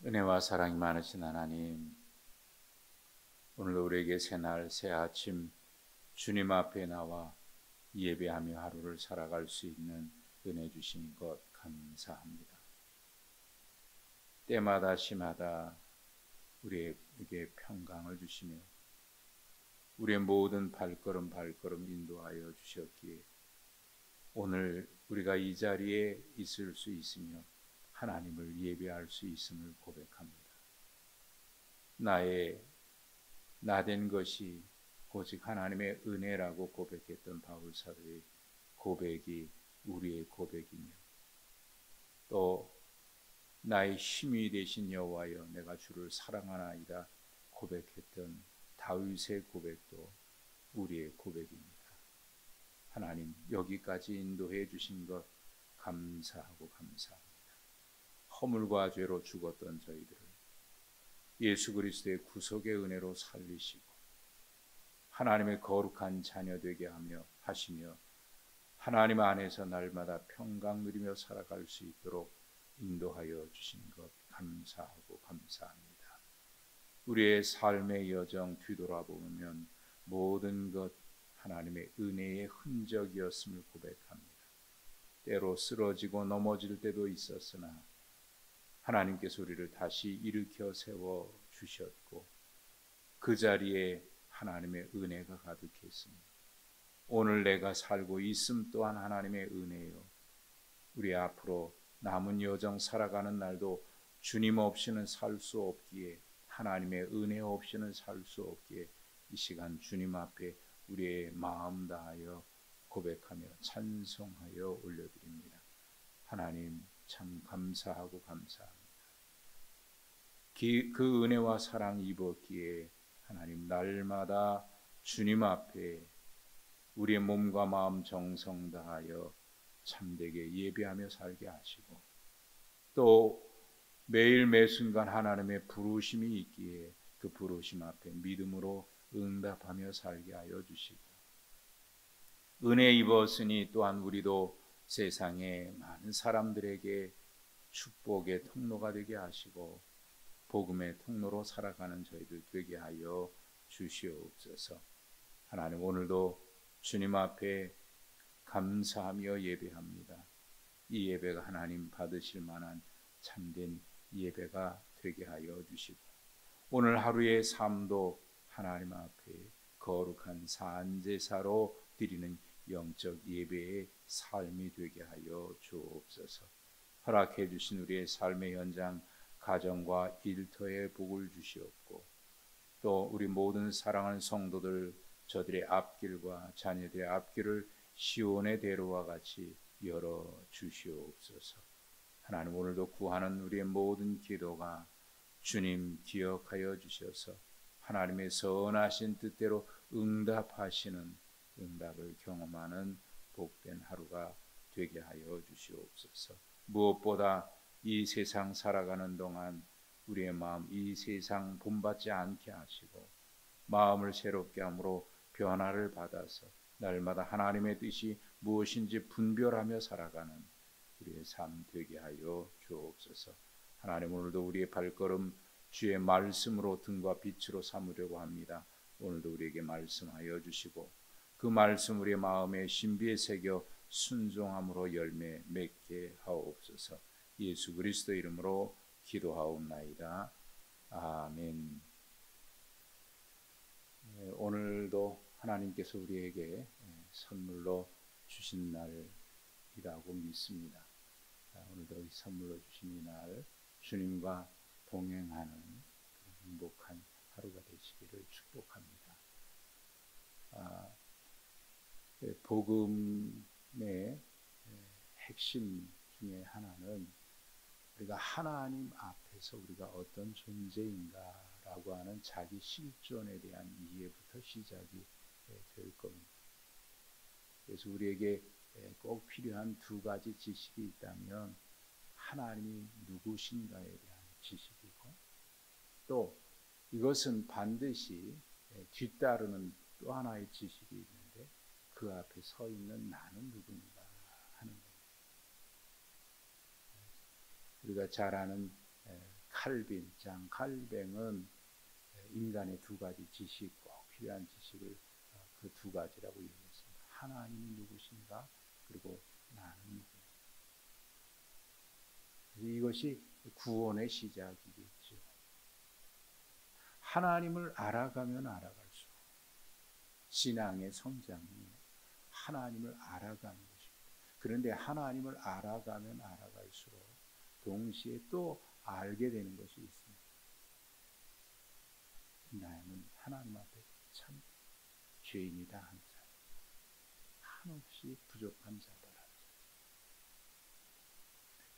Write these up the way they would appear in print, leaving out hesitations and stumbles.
은혜와 사랑이 많으신 하나님, 오늘도 우리에게 새날 새 아침 주님 앞에 나와 예배하며 하루를 살아갈 수 있는 은혜 주신 것 감사합니다. 때마다 시마다 우리에게 평강을 주시며 우리의 모든 발걸음 인도하여 주셨기에 오늘 우리가 이 자리에 있을 수 있으며 하나님을 예배할 수 있음을 고백합니다. 나된 것이 오직 하나님의 은혜라고 고백했던 바울 사도의 고백이 우리의 고백이며, 또 나의 힘이 되신 여호와여 내가 주를 사랑하나이다 고백했던 다윗의 고백도 우리의 고백입니다. 하나님, 여기까지 인도해 주신 것 감사합니다. 허물과 죄로 죽었던 저희들을 예수 그리스도의 구속의 은혜로 살리시고 하나님의 거룩한 자녀 되게 하시며 하나님 안에서 날마다 평강 누리며 살아갈 수 있도록 인도하여 주신 것 감사합니다. 우리의 삶의 여정 뒤돌아보면 모든 것 하나님의 은혜의 흔적이었음을 고백합니다. 때로 쓰러지고 넘어질 때도 있었으나 하나님께서 우리를 다시 일으켜 세워 주셨고 그 자리에 하나님의 은혜가 가득했습니다. 오늘 내가 살고 있음 또한 하나님의 은혜요. 우리 앞으로 남은 여정 살아가는 날도 주님 없이는 살 수 없기에, 하나님의 은혜 없이는 살 수 없기에 이 시간 주님 앞에 우리의 마음 다하여 고백하며 찬송하여 올려드립니다. 하나님 참 감사합니다. 그 은혜와 사랑 입었기에 하나님 날마다 주님 앞에 우리의 몸과 마음 정성 다하여 참되게 예배하며 살게 하시고, 또 매일 매순간 하나님의 부르심이 있기에 그 부르심 앞에 믿음으로 응답하며 살게 하여 주시고, 은혜 입었으니 또한 우리도 세상의 많은 사람들에게 축복의 통로가 되게 하시고 복음의 통로로 살아가는 저희들 되게 하여 주시옵소서. 하나님, 오늘도 주님 앞에 감사하며 예배합니다. 이 예배가 하나님 받으실 만한 참된 예배가 되게 하여 주시고, 오늘 하루의 삶도 하나님 앞에 거룩한 산제사로 드리는 영적 예배의 삶이 되게 하여 주옵소서. 허락해 주신 우리의 삶의 현장 가정과 일터에 복을 주시옵고, 또 우리 모든 사랑하는 성도들 저들의 앞길과 자녀들의 앞길을 시온의 대로와 같이 열어 주시옵소서. 하나님, 오늘도 구하는 우리의 모든 기도가 주님 기억하여 주셔서 하나님의 선하신 뜻대로 응답하시는 응답을 경험하는 복된 하루가 되게 하여 주시옵소서. 무엇보다 이 세상 살아가는 동안 우리의 마음 이 세상 본받지 않게 하시고 마음을 새롭게 함으로 변화를 받아서 날마다 하나님의 뜻이 무엇인지 분별하며 살아가는 우리의 삶 되게 하여 주옵소서. 하나님, 오늘도 우리의 발걸음 주의 말씀으로 등과 빛으로 삼으려고 합니다. 오늘도 우리에게 말씀하여 주시고 그 말씀 우리의 마음에 신비에 새겨 순종함으로 열매 맺게 하옵소서. 예수 그리스도 이름으로 기도하옵나이다. 아멘. 오늘도 하나님께서 우리에게 선물로 주신 날이라고 믿습니다. 오늘도 이 선물로 주신 이 날 주님과 동행하는 행복한 하루가 되시기를 축복합니다. 복음의 핵심 중에 하나는 우리가 하나님 앞에서 우리가 어떤 존재인가라고 하는 자기 실존에 대한 이해부터 시작이 될 겁니다. 그래서 우리에게 꼭 필요한 두 가지 지식이 있다면 하나님이 누구신가에 대한 지식이고, 또 이것은 반드시 뒤따르는 또 하나의 지식이 있는데 그 앞에 서 있는 나는 누구인가 하는 겁니다. 우리가 잘 아는 칼빈, 장 칼뱅은 인간의 두 가지 지식, 꼭 필요한 지식을 그 두 가지라고 얘기했습니다. 하나님이 누구신가? 그리고 나는 누구인가? 이것이 구원의 시작이겠죠. 하나님을 알아가면 알아갈수록 신앙의 성장이 하나님을 알아가는 것입니다. 그런데 하나님을 알아가면 알아갈수록 동시에 또 알게 되는 것이 있습니다. 나는 하나님 앞에 참 죄인이다 한 자, 한없이 부족한 자다라는 자.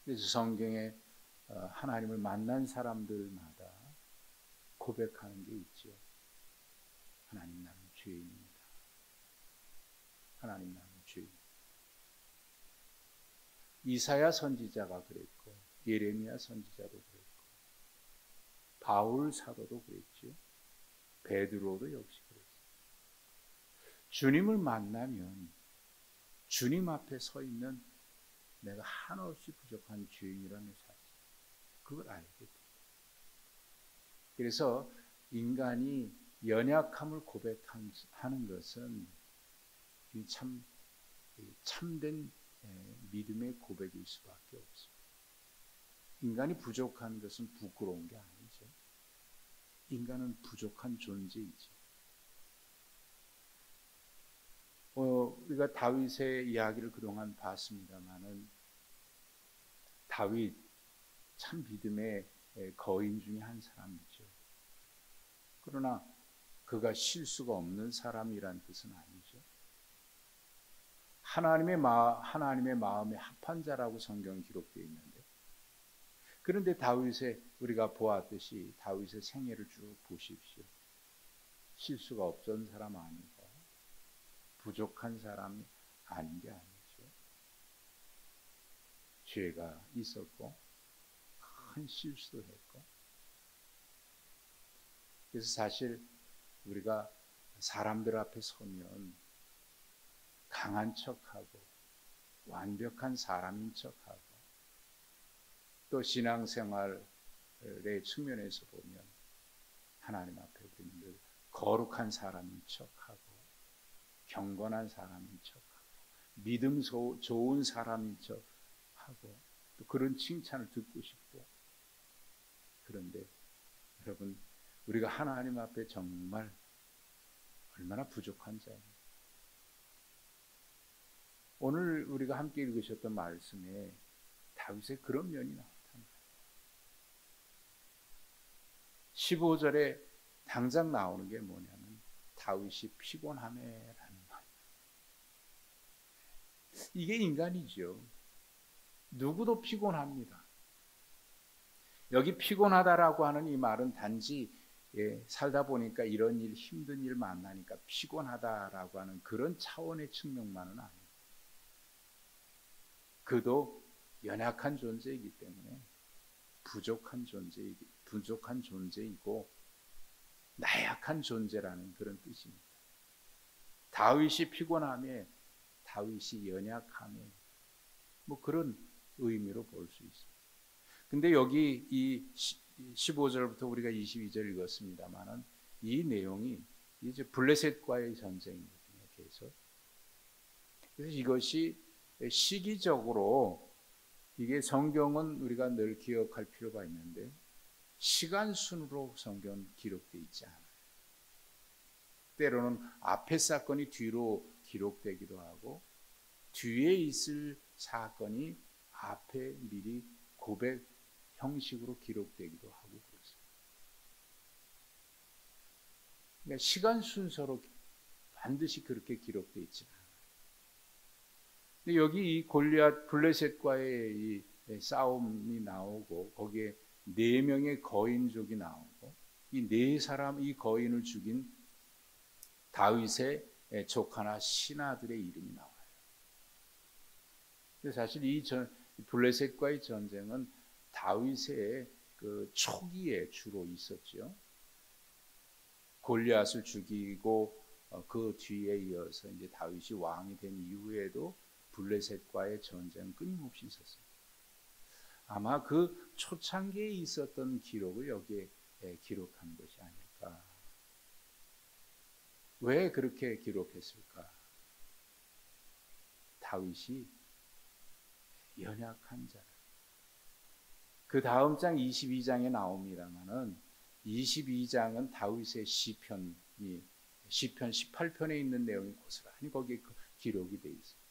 그래서 성경에 하나님을 만난 사람들마다 고백하는 게 있죠. 하나님, 나는 죄인입니다. 하나님, 나는 죄인. 이사야 선지자가 그랬고, 예레미야 선지자도 그랬고, 바울 사도도 그랬죠. 베드로도 역시 그랬어요. 주님을 만나면 주님 앞에 서 있는 내가 한없이 부족한 죄인이라는 사실, 그걸 알게 됩니다. 그래서 인간이 연약함을 고백하는 것은 참된 믿음의 고백일 수밖에 없습니다. 인간이 부족한 것은 부끄러운 게 아니죠. 인간은 부족한 존재이죠. 우리가 다윗의 이야기를 그동안 봤습니다마는 다윗 참 믿음의 거인 중에 한 사람이죠. 그러나 그가 실수가 없는 사람이란 뜻은 아니죠. 하나님의 마음에 합한 자라고 성경 기록되어 있는데, 그런데 우리가 보았듯이 다윗의 생애를 쭉 보십시오. 실수가 없던 사람 아니고 부족한 사람이 아닌 게 아니죠. 죄가 있었고 큰 실수도 했고. 그래서 사실 우리가 사람들 앞에 서면 강한 척하고 완벽한 사람인 척하고, 또 신앙생활의 측면에서 보면 하나님 앞에 우리는 늘 거룩한 사람인 척하고 경건한 사람인 척하고 믿음 좋은 사람인 척하고, 또 그런 칭찬을 듣고 싶고. 그런데 여러분, 우리가 하나님 앞에 정말 얼마나 부족한 자입니까? 오늘 우리가 함께 읽으셨던 말씀에 다윗의 그런 면이 나타나요. 15절에 당장 나오는 게 뭐냐면 다윗이 피곤하네라는 말. 이게 인간이죠. 누구도 피곤합니다. 여기 피곤하다라고 하는 이 말은 단지 살다 보니까 이런 일, 힘든 일 만나니까 피곤하다라고 하는 그런 차원의 측면만은 아니에요. 그도 연약한 존재이기 때문에 부족한 존재이고 나약한 존재라는 그런 뜻입니다. 다윗이 피곤함에, 다윗이 연약함에, 그런 의미로 볼 수 있습니다. 근데 여기 이 15절부터 우리가 22절 읽었습니다만은 이 내용이 이제 블레셋과의 전쟁이거든요, 계속. 그래서 이것이 시기적으로, 이게 성경은 우리가 늘 기억할 필요가 있는데 시간 순으로 성경 기록되어 있지 않아요. 때로는 앞에 사건이 뒤로 기록되기도 하고 뒤에 있을 사건이 앞에 미리 고백 형식으로 기록되기도 하고 그렇습니다. 그러니까 시간 순서로 반드시 그렇게 기록되어 있지 않아요. 근데 여기 이 골리앗 블레셋과의 이 싸움이 나오고 거기에 4명의 거인족이 나오고 이 4사람, 이 거인을 죽인 다윗의 조카나 신하들의 이름이 나와요. 근데 사실 이 블레셋과의 전쟁은 다윗의 그 초기에 주로 있었죠. 골리앗을 죽이고 그 뒤에 이어서 이제 다윗이 왕이 된 이후에도 블레셋과의 전쟁은 끊임없이 있었습니다. 아마 그 초창기에 있었던 기록을 여기에 기록한 것이 아닐까. 왜 그렇게 기록했을까? 다윗이 연약한 자라. 그 다음 장 22장에 나옵니다만은 22장은 다윗의 시편 18편에 있는 내용이 고스란히 거기에 기록이 되어 있어요.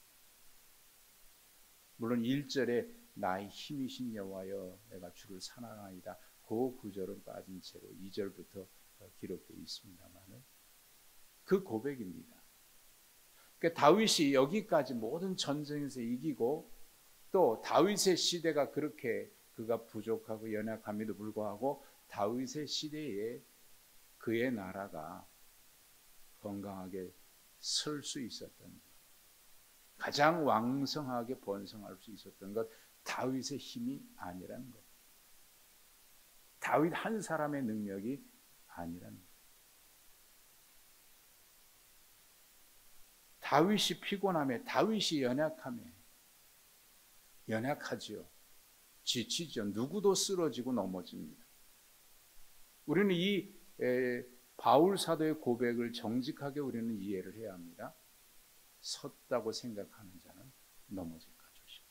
물론 1절에 나의 힘이신 여호와여 내가 주를 사랑하나이다. 그 구절은 빠진 채로 2절부터 기록되어 있습니다만은 그 고백입니다. 그러니까 다윗이 여기까지 모든 전쟁에서 이기고 또 다윗의 시대가 그렇게 그가 부족하고 연약함에도 불구하고 다윗의 시대에 그의 나라가 건강하게 설 수 있었던 가장 왕성하게 번성할 수 있었던 것 다윗의 힘이 아니라는 것. 다윗 한 사람의 능력이 아니라는 것. 다윗이 피곤함에 다윗이 연약하지요. 지치죠. 누구도 쓰러지고 넘어집니다. 우리는 이 바울 사도의 고백을 정직하게 우리는 이해를 해야 합니다. 섰다고 생각하는 자는 넘어질까 조심하라.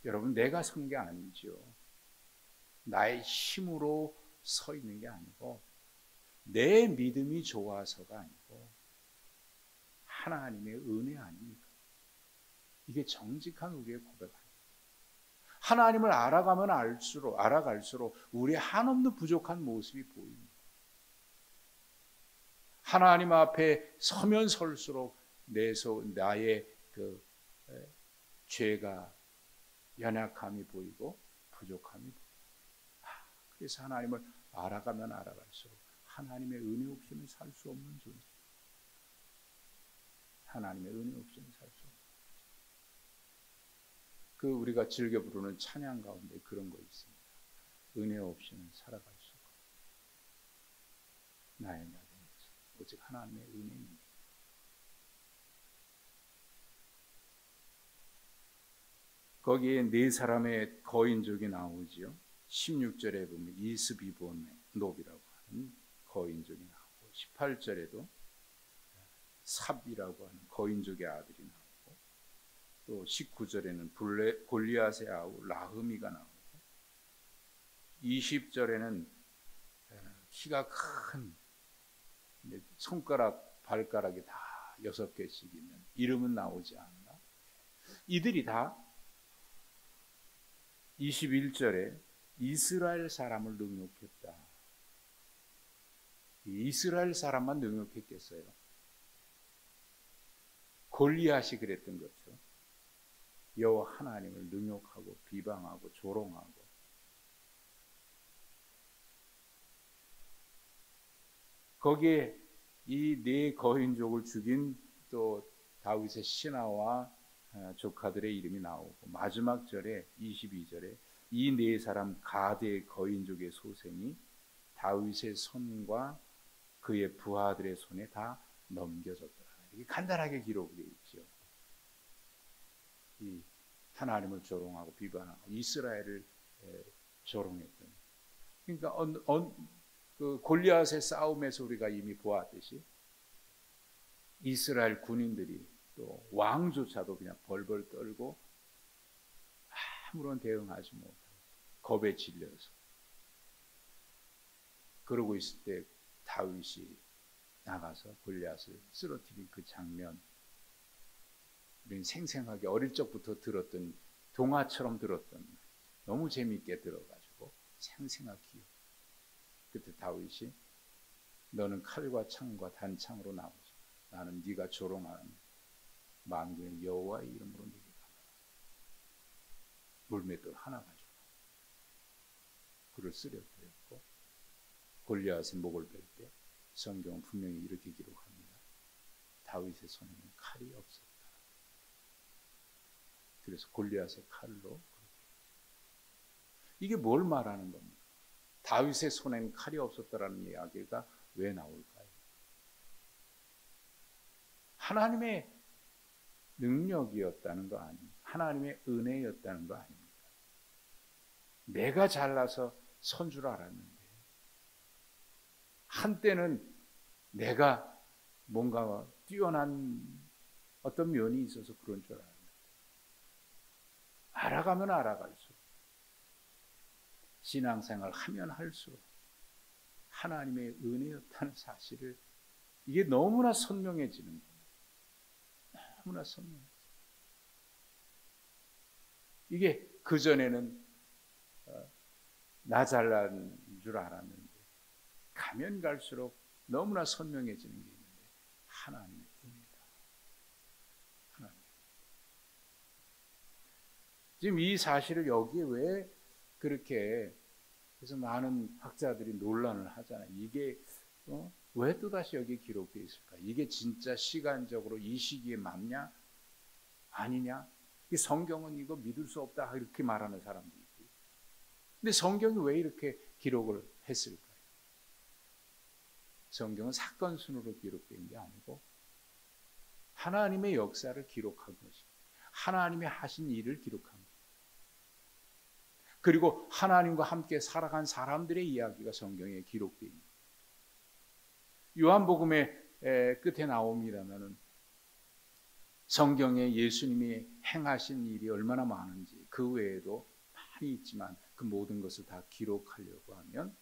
여러분 내가 선 게 아니죠. 나의 힘으로 서 있는 게 아니고 내 믿음이 좋아서가 아니고 하나님의 은혜 아닙니까? 이게 정직한 우리의 고백 아닙니까? 하나님을 알아갈수록 우리의 한없는 부족한 모습이 보입니다. 하나님 앞에 서면 설수록 나의 그 죄가 연약함이 보이고 부족함이 보입니다. 그래서 하나님을 알아가면 알아갈수록 하나님의 은혜 없이는 살 수 없는 존재. 하나님의 은혜 없이는 살 수 없는 존재. 그 우리가 즐겨 부르는 찬양 가운데 그런 거 있습니다. 은혜 없이는 살아갈 수가 없다. 나의 나대에서 오직 하나님의 은혜입니다. 거기에 네 사람의 거인족이 나오지요. 16절에 보면 이스비보노비라고 하는 거인족이 나오고 18절에도 삽이라고 하는 거인족의 아들이 나오고 또 19절에는 골리앗의 아우 라흐미가 나오고 20절에는 키가 큰 손가락 발가락이 다 6개씩 있는 이름은 나오지 않나. 이들이 다 21절에 이스라엘 사람을 능욕했다. 이스라엘 사람만 능욕했겠어요? 골리앗이 그랬던 것처럼 여호와 하나님을 능욕하고 비방하고 조롱하고 거기에 이 네 거인족을 죽인 또 다윗의 신하와 조카들의 이름이 나오고 마지막 절에 22절에 이 네 사람 가드의 거인족의 소생이 다윗의 손과 그의 부하들의 손에 다 넘겨졌더라. 이게 간단하게 기록되어 있죠. 이 하나님을 조롱하고 비방하고 이스라엘을 조롱했던. 그러니까 그 골리앗의 싸움에서 우리가 이미 보았듯이 이스라엘 군인들이 또 왕조차도 그냥 벌벌 떨고 아무런 대응하지 못하고 겁에 질려서 그러고 있을 때 다윗이 나가서 골리앗을 쓰러뜨린 그 장면, 우리는 생생하게 어릴 적부터 들었던 동화처럼 들었던 너무 재미있게 들어가지고 생생하게 기억. 그때 다윗이 너는 칼과 창과 단창으로 나오지 나는 네가 조롱하는 만군의 여호와의 이름으로 네게 가라. 물맷돌 하나 가지고 그를 쓰러뜨렸고 골리앗의 목을 벨 때 성경은 분명히 이렇게 기록합니다. 다윗의 손에는 칼이 없었다. 그래서 골리앗의 칼로 이게 뭘 말하는 겁니까? 다윗의 손에는 칼이 없었다라는 이야기가 왜 나올까요? 하나님의 능력이었다는 거 아닙니까? 하나님의 은혜였다는 거 아닙니까? 내가 잘나서 선 줄 알았는데, 한때는 내가 뭔가 뛰어난 어떤 면이 있어서 그런 줄 알았는데, 알아가면 알아갈수록, 신앙생활 하면 할수록 하나님의 은혜였다는 사실을, 이게 너무나 선명해지는 거예요. 너무나 선명해져요. 이게 그전에는 나 잘난 줄 알았는데, 가면 갈수록 너무나 선명해지는 게 있는데, 하나님의 은혜다. 하나님. 지금 이 사실을 여기에 왜 그렇게 그래서 많은 학자들이 논란을 하잖아요. 이게 왜 또다시 여기에 기록되어 있을까? 이게 진짜 시간적으로 이 시기에 맞냐? 아니냐? 이 성경은 이거 믿을 수 없다 이렇게 말하는 사람도 있고, 근데 성경이 왜 이렇게 기록을 했을까요? 성경은 사건 순으로 기록된 게 아니고 하나님의 역사를 기록한 것입니다. 하나님이 하신 일을 기록한 것. 그리고 하나님과 함께 살아간 사람들의 이야기가 성경에 기록되어 있습니다. 요한복음의 끝에 나옵니다만은 성경에 예수님이 행하신 일이 얼마나 많은지, 그 외에도 많이 있지만 그 모든 것을 다 기록하려고 하면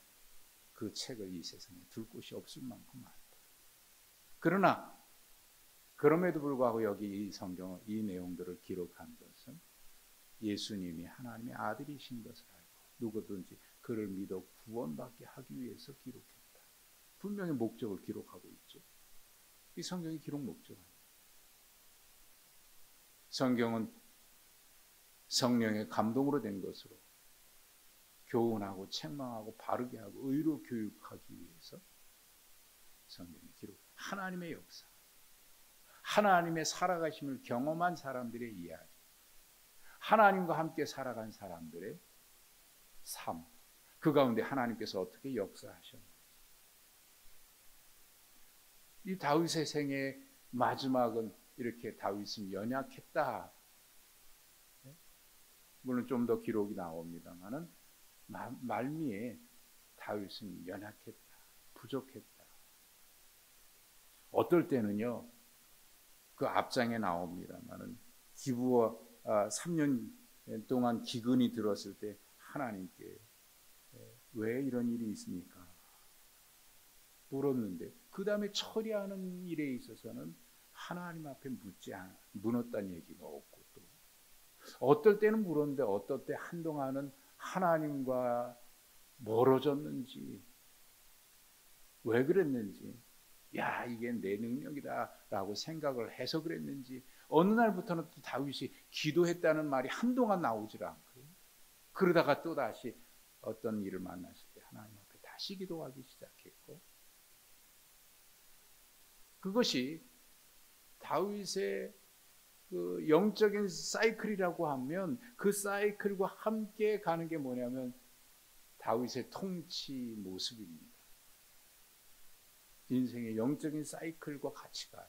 그 책을 이 세상에 둘 곳이 없을 만큼 많다. 그러나 그럼에도 불구하고 여기 이 성경은 이 내용들을 기록한 것은 예수님이 하나님의 아들이신 것을 알고 누구든지 그를 믿어 구원받게 하기 위해서 기록했다. 분명히 목적을 기록하고 있죠. 이 성경의 기록 목적 아니에요. 성경은 성령의 감동으로 된 것으로 교훈하고 책망하고 바르게 하고 의로 교육하기 위해서 성경의 기록, 하나님의 역사, 하나님의 살아가심을 경험한 사람들의 이야기, 하나님과 함께 살아간 사람들의 삶, 그 가운데 하나님께서 어떻게 역사하셨는지. 이 다윗의 생의 마지막은 이렇게 다윗은 연약했다. 물론 좀 더 기록이 나옵니다만은 말미에 다윗은 연약했다, 부족했다. 어떨 때는요, 그 앞장에 나옵니다만은 기부와 3년 동안 기근이 들었을 때 하나님께 왜 이런 일이 있습니까? 물었는데 그 다음에 처리하는 일에 있어서는 하나님 앞에 물었다는 얘기가 없고, 또 어떨 때는 물었는데 어떨 때 한동안은 하나님과 멀어졌는지, 왜 그랬는지, 야 이게 내 능력이다 라고 생각을 해서 그랬는지, 어느 날부터는 또 다윗이 기도했다는 말이 한동안 나오질 않고요. 그러다가 또다시 어떤 일을 만났을 때 하나님 앞에 다시 기도하기 시작했고, 그것이 다윗의 그 영적인 사이클이라고 하면 그 사이클과 함께 가는 게 뭐냐면 다윗의 통치 모습입니다. 인생의 영적인 사이클과 같이 가요.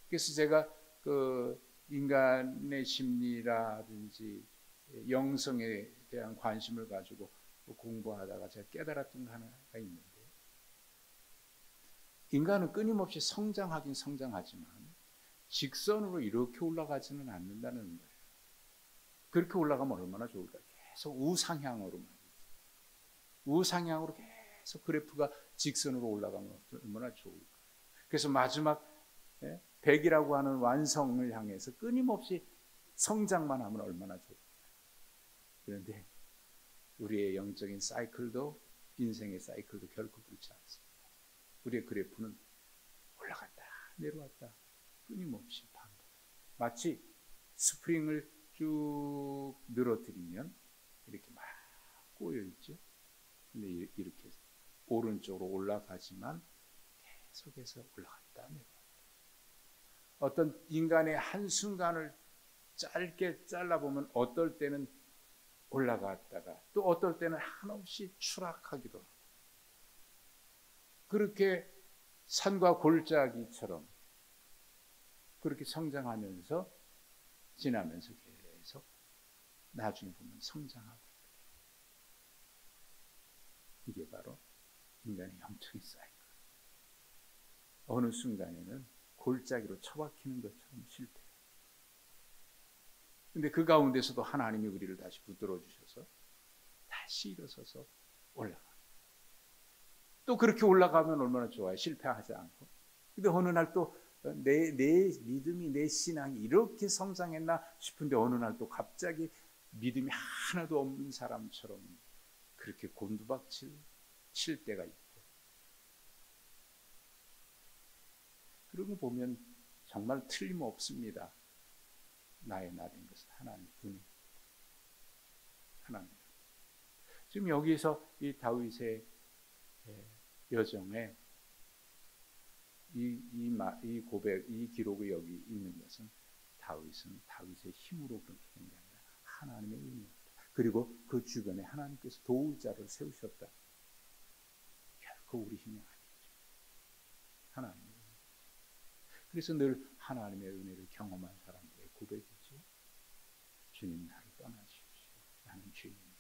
그래서 제가 그 인간의 심리라든지 영성에 대한 관심을 가지고 공부하다가 제가 깨달았던 거 하나가 있는데, 인간은 끊임없이 성장하긴 성장하지만 직선으로 이렇게 올라가지는 않는다는 거예요. 그렇게 올라가면 얼마나 좋을까요? 계속 우상향으로 말이죠. 우상향으로 계속 그래프가 직선으로 올라가면 얼마나 좋을까요? 그래서 마지막 100이라고 하는 완성을 향해서 끊임없이 성장만 하면 얼마나 좋을까요? 그런데 우리의 영적인 사이클도, 인생의 사이클도 결코 그렇지 않습니다. 우리의 그래프는 올라갔다 내려왔다 끊임없이 반복. 마치 스프링을 쭉 늘어뜨리면 이렇게 막 꼬여 있죠. 근데 이렇게 오른쪽으로 올라가지만 계속해서 올라갔다 내려왔다. 어떤 인간의 한순간을 짧게 잘라보면 어떨 때는 올라갔다가 또 어떨 때는 한없이 추락하기도 하고, 그렇게 산과 골짜기처럼 그렇게 성장하면서 지나면서 계속 나중에 보면 성장하고, 이게 바로 인간의 영적인 사이클. 어느 순간에는 골짜기로 처박히는 것처럼 실패. 근데 그 가운데서도 하나님이 우리를 다시 붙들어 주셔서 다시 일어서서 올라가. 또 그렇게 올라가면 얼마나 좋아요. 실패하지 않고. 근데 어느 날 또 내 믿음이, 내 신앙이 이렇게 성장했나 싶은데 어느 날 또 갑자기 믿음이 하나도 없는 사람처럼 그렇게 곤두박질 칠 때가 있고. 그런 거 보면 정말 틀림없습니다. 나의 나된 것은 하나님의 은혜. 하나님. 지금 여기서 이 다윗의 여정에 이 고백, 이 기록이 여기 있는 것은 다윗은 다윗의 힘으로 그렇게 된 게 아니라 하나님의 은혜였다. 그리고 그 주변에 하나님께서 도울 자를 세우셨다. 결코 우리 힘이 아니죠. 하나님의 은혜. 그래서 늘 하나님의 은혜를 경험한 사람들의 고백이죠. 주님, 나를 떠나십시오. 나는 죄인입니다.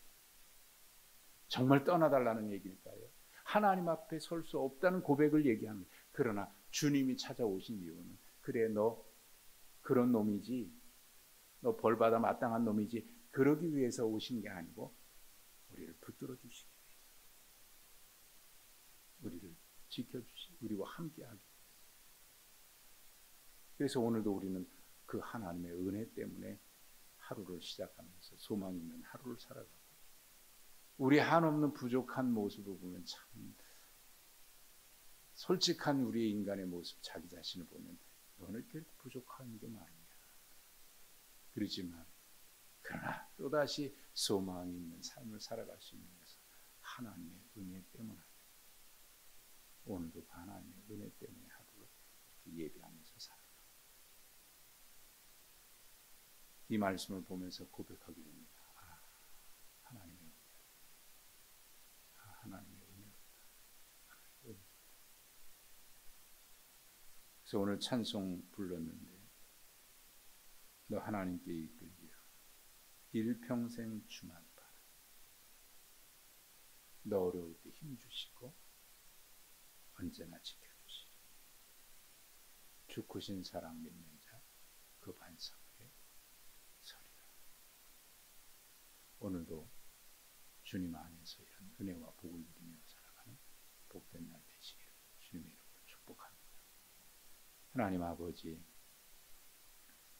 정말 떠나달라는 얘기일까요? 하나님 앞에 설 수 없다는 고백을 얘기하는 거예요. 그러나 주님이 찾아오신 이유는, 그래 너 그런 놈이지, 너 벌받아 마땅한 놈이지, 그러기 위해서 오신 게 아니고 우리를 붙들어 주시기 위해서, 우리를 지켜주시고 우리와 함께하기 위해서. 그래서 오늘도 우리는 그 하나님의 은혜 때문에 하루를 시작하면서 소망 있는 하루를 살아가고, 우리 한없는 부족한 모습을 보면 참 솔직한 우리의 인간의 모습, 자기 자신을 보면 너는 결코 부족한 게 많냐. 그렇지만 그러나 또다시 소망이 있는 삶을 살아갈 수 있는 것은 하나님의 은혜 때문 아니야. 오늘도 하나님의 은혜 때문에 하루를 이렇게 예배하면서 살아가. 이 말씀을 보면서 고백하게 됩니다. 하나님의 은혜. 하나님의 은혜롭다. 하나님의 은혜. 그래서 오늘 찬송 불렀는데, 너 하나님께 이끌리라. 일평생 주만 바라. 너 어려울 때 힘주시고 언제나 지켜주시리. 죽으신 사랑 믿는 자 그 반석에 서리라. 오늘도 주님 안에서 이런 은혜와 복을 누리며 살아가는 복된 날 되시기를 주님의 이름으로 축복합니다. 하나님 아버지,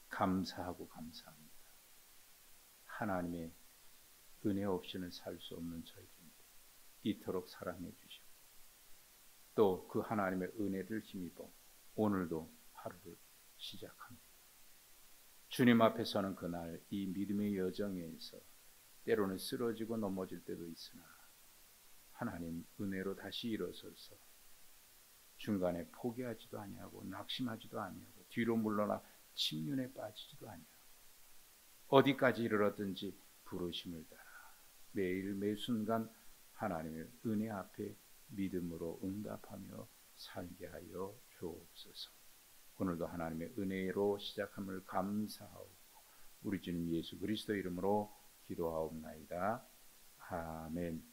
감사하고 감사합니다. 하나님의 은혜 없이는 살 수 없는 저희들인데 이토록 사랑해 주시고, 또 그 하나님의 은혜를 힘입어 오늘도 하루를 시작합니다. 주님 앞에 서는 그날 이 믿음의 여정에서 때로는 쓰러지고 넘어질 때도 있으나 하나님 은혜로 다시 일어서서 중간에 포기하지도 아니하고 낙심하지도 아니하고 뒤로 물러나 침륜에 빠지지도 아니하고 어디까지 이르렀든지 부르심을 따라 매일 매순간 하나님의 은혜 앞에 믿음으로 응답하며 살게 하여 주옵소서. 오늘도 하나님의 은혜로 시작함을 감사하고 우리 주님 예수 그리스도 이름으로 기도하옵나이다. 아멘.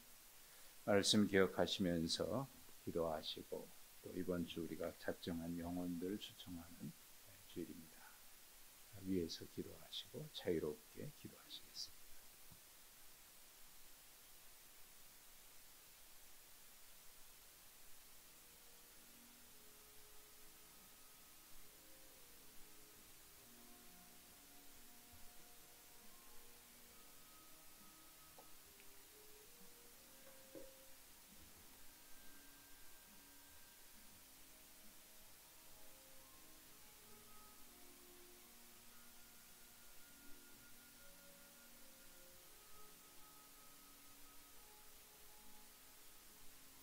말씀 기억하시면서 기도하시고, 또 이번 주 우리가 작정한 영혼들 추청하는 주일입니다. 위에서 기도하시고 자유롭게 기도하시겠습니다.